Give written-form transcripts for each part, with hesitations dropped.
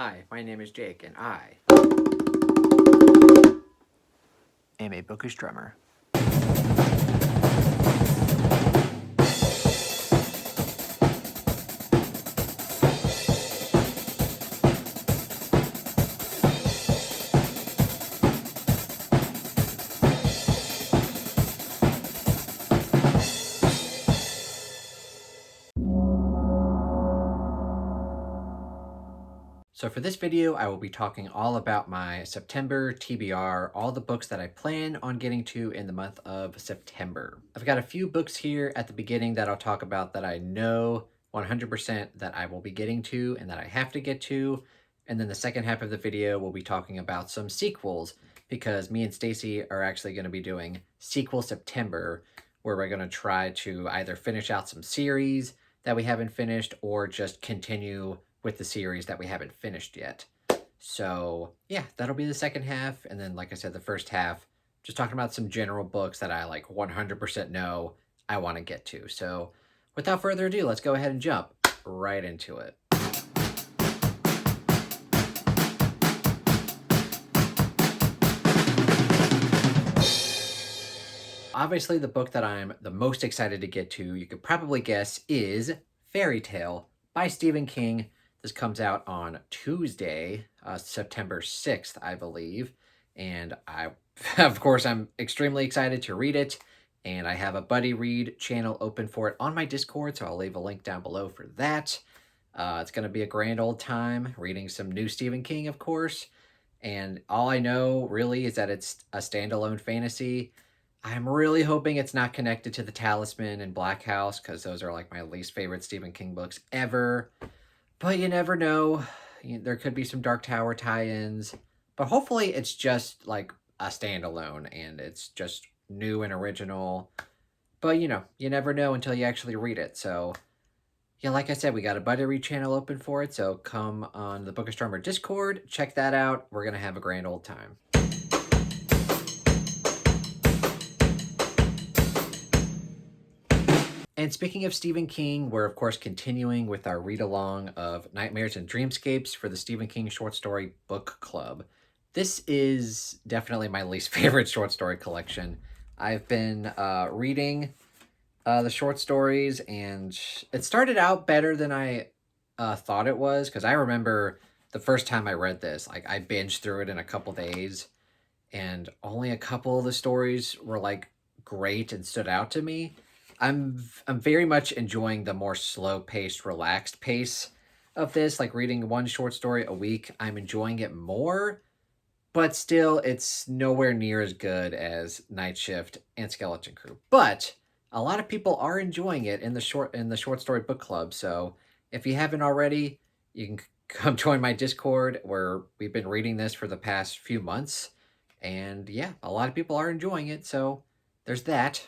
Hi, my name is Jake, and I am a bookish drummer. So for this video, I will be talking all about my September TBR, all the books that I plan on getting to in the month of September. I've got a few books here at the beginning that I'll talk about that I know 100% that I will be getting to and that I have to get to. And then the second half of the video, we'll be talking about some sequels because me and Stacey are actually going to be doing Sequel September, where we're going to try to either finish out some series that we haven't finished or just continue with the series that we haven't finished yet. So yeah, that'll be the second half. And then, like I said, the first half, just talking about some general books that I like 100% know I want to get to. So without further ado, let's go ahead and jump right into it. Obviously, the book that I'm the most excited to get to, you could probably guess, is Fairy Tale by Stephen King. This comes out on Tuesday, September 6th, I believe. And of course, I'm extremely excited to read it. And I have a buddy read channel open for it on my Discord, so I'll leave a link down below for that. It's going to be a grand old time reading some new Stephen King, of course. And all I know really is that it's a standalone fantasy. I'm really hoping it's not connected to The Talisman and Black House, because those are like my least favorite Stephen King books ever. But you never know. There could be some Dark Tower tie-ins. But hopefully it's just like a standalone and it's just new and original. But you never know until you actually read it. So yeah, like I said, we got a buddy read channel open for it. So come on the Bookish Drummer Discord, check that out. We're going to have a grand old time. And speaking of Stephen King, we're of course continuing with our read-along of Nightmares and Dreamscapes for the Stephen King Short Story Book Club. This is definitely my least favorite short story collection. I've been reading the short stories, and it started out better than I thought it was, because I remember the first time I read this, like I binged through it in a couple days, and only a couple of the stories were like great and stood out to me. I'm very much enjoying the more slow-paced, relaxed pace of this, like reading one short story a week. I'm enjoying it more, but still it's nowhere near as good as Night Shift and Skeleton Crew. But a lot of people are enjoying it in the short story book club. So if you haven't already, you can come join my Discord where we've been reading this for the past few months. And yeah, a lot of people are enjoying it. So there's that.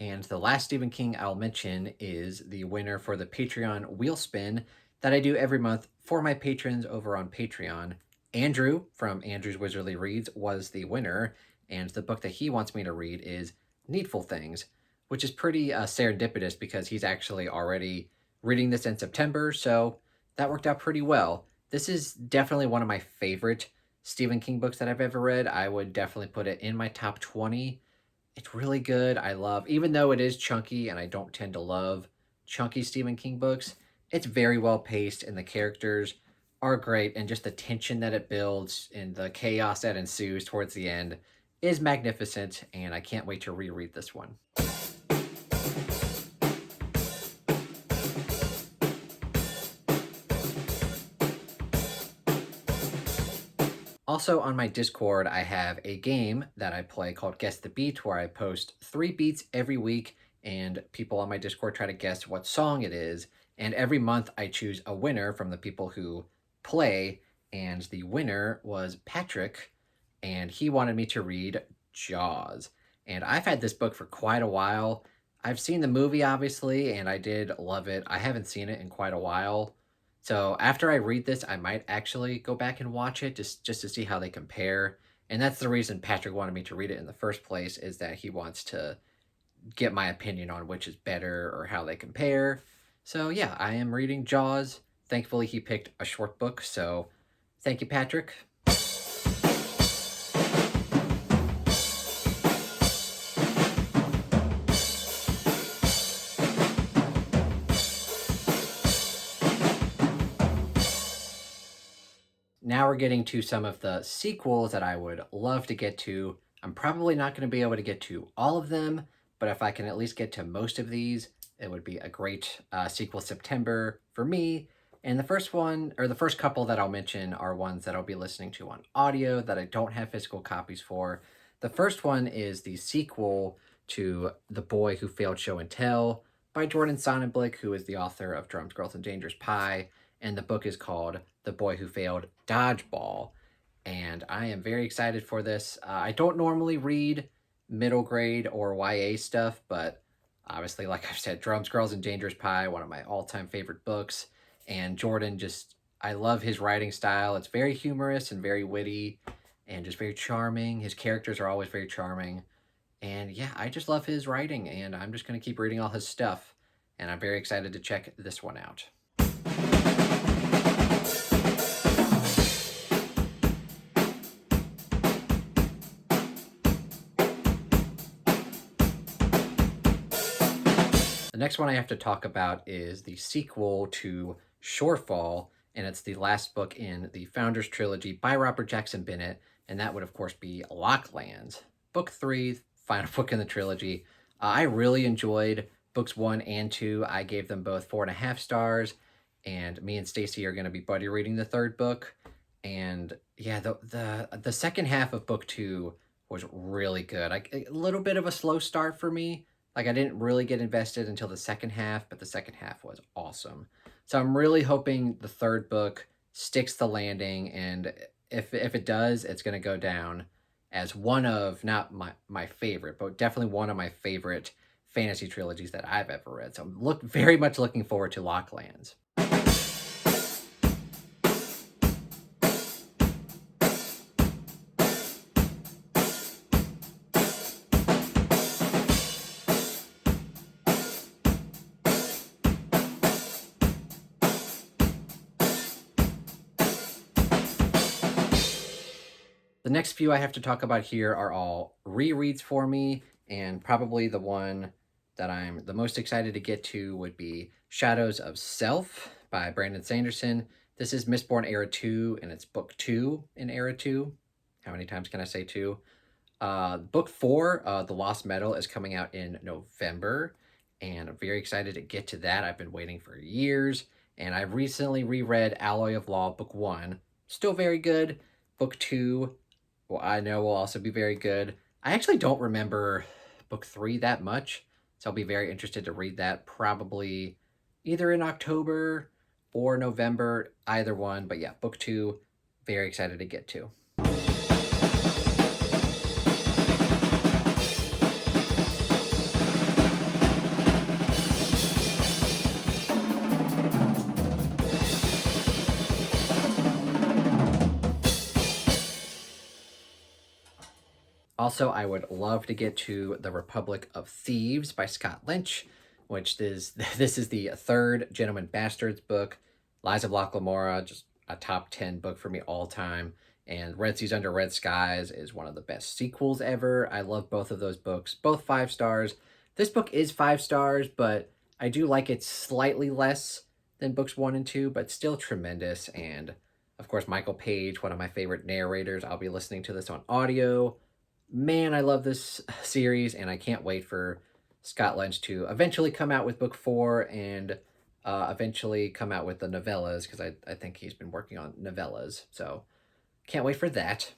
And the last Stephen King I'll mention is the winner for the Patreon wheel spin that I do every month for my patrons over on Patreon. Andrew from Andrew's Wizardly Reads was the winner, and the book that he wants me to read is Needful Things, which is pretty serendipitous because he's actually already reading this in September, so that worked out pretty well. This is definitely one of my favorite Stephen King books that I've ever read. I would definitely put it in my top 20. It's really good. I love, even though it is chunky and I don't tend to love chunky Stephen King books, it's very well paced and the characters are great, and just the tension that it builds and the chaos that ensues towards the end is magnificent, and I can't wait to reread this one. Also on my Discord, I have a game that I play called Guess the Beat, where I post 3 beats every week, and people on my Discord try to guess what song it is. And every month I choose a winner from the people who play, and the winner was Patrick, and he wanted me to read Jaws. And I've had this book for quite a while. I've seen the movie, obviously, and I did love it. I haven't seen it in quite a while. So after I read this, I might actually go back and watch it just to see how they compare. And that's the reason Patrick wanted me to read it in the first place, is that he wants to get my opinion on which is better or how they compare. So yeah, I am reading Jaws. Thankfully, he picked a short book, so thank you, Patrick. Now we're getting to some of the sequels that I would love to get to. I'm probably not going to be able to get to all of them, but if I can at least get to most of these, it would be a great sequel September for me. And the first one, or the first couple that I'll mention, are ones that I'll be listening to on audio that I don't have physical copies for. The first one is the sequel to The Boy Who Failed Show and Tell by Jordan Sonnenblick, who is the author of Drums, Girls, and Dangerous Pie. And the book is called The Boy Who Failed Dodgeball. And I am very excited for this. I don't normally read middle grade or YA stuff, but obviously, like I've said, Drums, Girls, and Dangerous Pie, one of my all-time favorite books. And Jordan I love his writing style. It's very humorous and very witty and just very charming. His characters are always very charming. And yeah, I just love his writing, and I'm just going to keep reading all his stuff. And I'm very excited to check this one out. The next one I have to talk about is the sequel to Shorefall, and it's the last book in the Founders Trilogy by Robert Jackson Bennett, and that would, of course, be Locklands. Book 3, final book in the trilogy. I really enjoyed books 1 and 2. I gave them both 4.5 stars, and me and Stacey are going to be buddy reading the third book. And yeah, the second half of book 2 was really good. A little bit of a slow start for me. Like, I didn't really get invested until the second half, but the second half was awesome. So I'm really hoping the third book sticks the landing, and if it does, it's going to go down as one of, not my favorite, but definitely one of my favorite fantasy trilogies that I've ever read. So I'm very much looking forward to Locklands. The next few I have to talk about here are all rereads for me, and probably the one that I'm the most excited to get to would be Shadows of Self by Brandon Sanderson. This is Mistborn Era 2, and it's book 2 in Era 2. How many times can I say 2? Book 4, The Lost Metal, is coming out in November, and I'm very excited to get to that. I've been waiting for years, and I've recently reread Alloy of Law, book 1. Still very good. Book 2, well, I know will also be very good. I actually don't remember book 3 that much, so I'll be very interested to read that probably either in October or November, either one. But yeah, book 2, very excited to get to. Also, I would love to get to The Republic of Thieves by Scott Lynch, which is this is the third Gentleman Bastards book. Lies of Locke Lamora, just a top 10 book for me all time. And Red Seas Under Red Skies is one of the best sequels ever. I love both of those books, both 5 stars. This book is 5 stars, but I do like it slightly less than books 1 and 2, but still tremendous. And of course, Michael Page, one of my favorite narrators. I'll be listening to this on audio. Man, I love this series, and I can't wait for Scott Lynch to eventually come out with book 4 and eventually come out with the novellas, because I think he's been working on novellas. So can't wait for that.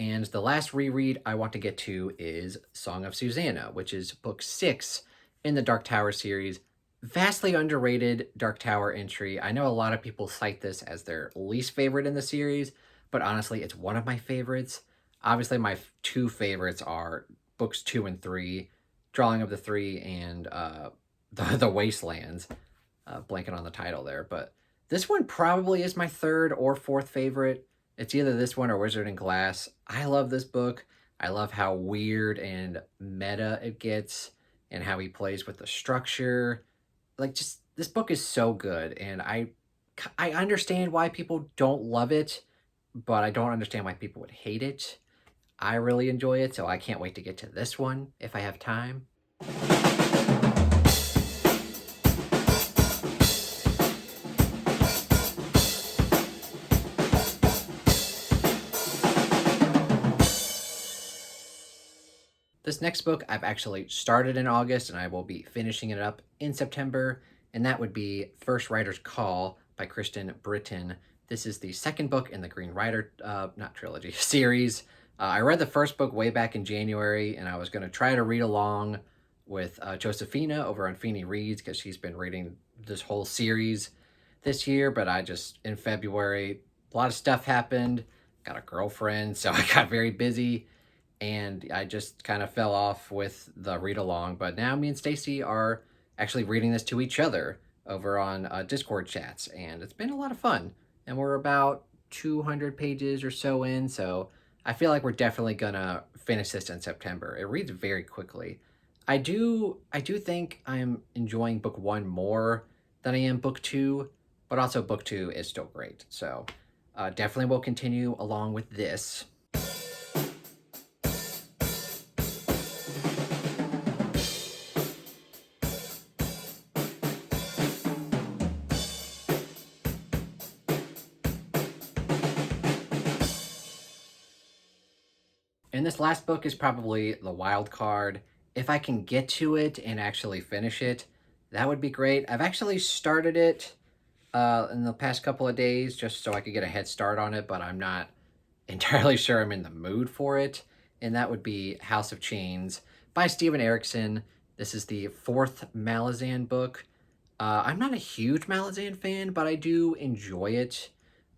And the last reread I want to get to is Song of Susanna, which is book 6 in the Dark Tower series. Vastly underrated Dark Tower entry. I know a lot of people cite this as their least favorite in the series, but honestly, it's one of my favorites. Obviously, my two favorites are books 2 and 3, Drawing of the Three, and the Wastelands. Blanking on the title there, but this one probably is my third or fourth favorite. It's either this one or Wizard and Glass. I love this book. I love how weird and meta it gets and how he plays with the structure. Like, just this book is so good, and I understand why people don't love it, but I don't understand why people would hate it. I really enjoy it, so I can't wait to get to this one if I have time. This next book I've actually started in August, and I will be finishing it up in September, and that would be First Writer's Call by Kristen Britton. This is the second book in the Green Rider, not trilogy, series. I read the first book way back in January, and I was going to try to read along with Josephina over on Feeny Reads, because she's been reading this whole series this year, but in February, a lot of stuff happened. Got a girlfriend, so I got very busy, and I just kind of fell off with the read along. But now me and Stacey are actually reading this to each other over on Discord chats, and it's been a lot of fun. And we're about 200 pages or so in, so I feel like we're definitely gonna finish this in September. It reads very quickly. I do think I'm enjoying book 1 more than I am book 2, but also book 2 is still great. So definitely will continue along with this. And this last book is probably the wild card. If I can get to it and actually finish it, that would be great. I've actually started it in the past couple of days just so I could get a head start on it, but I'm not entirely sure I'm in the mood for it. And that would be House of Chains by Steven Erikson. This is the 4th Malazan book. I'm not a huge Malazan fan, but I do enjoy it.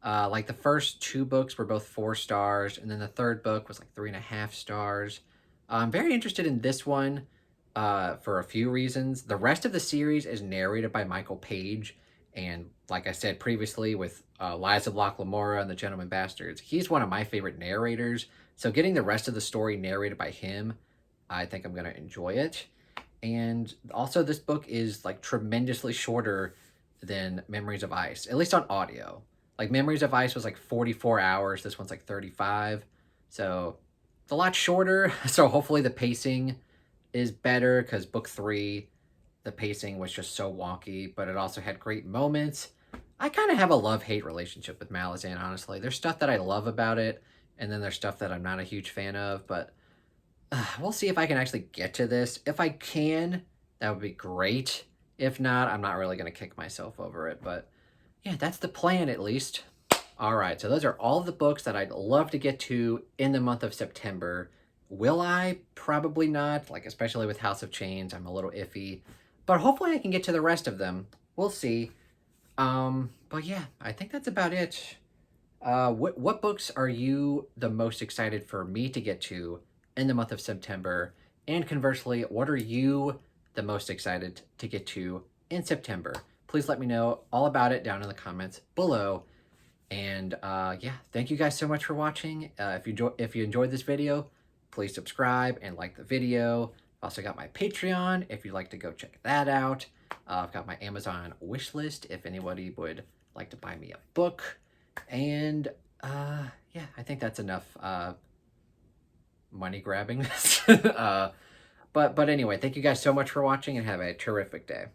Like the first 2 books were both 4 stars, and then the third book was like 3.5 stars. I'm very interested in this one for a few reasons. The rest of the series is narrated by Michael Page, and like I said previously with Lies of Locke Lamora and The Gentleman Bastards, he's one of my favorite narrators. So getting the rest of the story narrated by him, I think I'm going to enjoy it. And also this book is like tremendously shorter than Memories of Ice, at least on audio. Like Memories of Ice was like 44 hours. This one's like 35. So it's a lot shorter. So hopefully the pacing is better, because book 3, the pacing was just so wonky, but it also had great moments. I kind of have a love-hate relationship with Malazan, honestly. There's stuff that I love about it, and then there's stuff that I'm not a huge fan of, but we'll see if I can actually get to this. If I can, that would be great. If not, I'm not really going to kick myself over it, but yeah, that's the plan at least. All right, so those are all of the books that I'd love to get to in the month of September. Will I? Probably not, like especially with House of Chains, I'm a little iffy. But hopefully I can get to the rest of them. We'll see. But yeah, I think that's about it. What books are you the most excited for me to get to in the month of September? And conversely, what are you the most excited to get to in September? Please let me know all about it down in the comments below. And yeah, thank you guys so much for watching. If you enjoyed this video, please subscribe and like the video. I've also got my Patreon if you'd like to go check that out. I've got my Amazon wish list if anybody would like to buy me a book. And yeah, I think that's enough money grabbing. But anyway, thank you guys so much for watching, and have a terrific day.